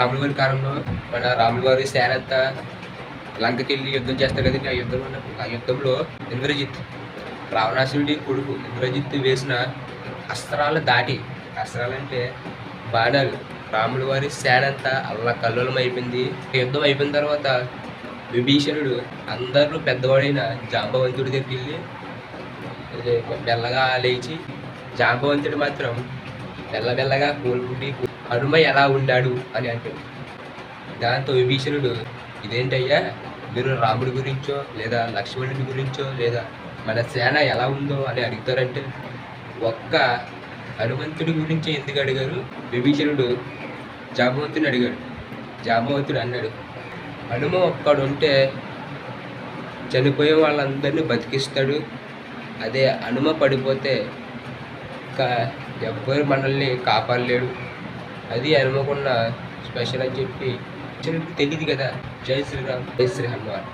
రాముల వారి కాలంలో మన రాముల వారి సేనంతా లంకకెళ్ళి యుద్ధం చేస్తారు కదండి. ఆ యుద్ధంలో ఇంద్రజిత్, రావణాసురుడి కొడుకు ఇంద్రజిత్ వేసిన అస్త్రాలు దాటి, అస్త్రాలంటే బాణాలు, రాముల వారి సేనంతా అల్లకల్లోలం అయిపోయింది. యుద్ధం అయిపోయిన తర్వాత విభీషణుడు అందరూ పెద్దవాడైన జాంబవంతుడి దగ్గరికి వెళ్ళి మెల్లగా లేచి, జాంబవంతుడు మాత్రం మెల్లమెల్లగా కోలుకుండి హనుమ ఎలా ఉండాడు అని అంటాడు. దాంతో విభీషణుడు, ఇదేంటయ్యా, మీరు రాముడి గురించో లేదా లక్ష్మణుడి గురించో లేదా మన సేన ఎలా ఉందో అని అడుగుతారంటే ఒక్క హనుమంతుడి గురించి ఎందుకు అడిగారు? విభీషణుడు జాంబవంతుని అడిగాడు. జాంబవంతుడు అన్నాడు, హనుమ ఒక్కడుంటే చనిపోయే వాళ్ళందరినీ బతికిస్తాడు. అదే హనుమ పడిపోతే ఇంకా ఎవ్వరు మనల్ని కాపాడలేడు. అది హనుమకున్న స్పెషల్ అని చెప్పి తెలియదు కదా. జై శ్రీరామ్, జై శ్రీ హనుమాన్.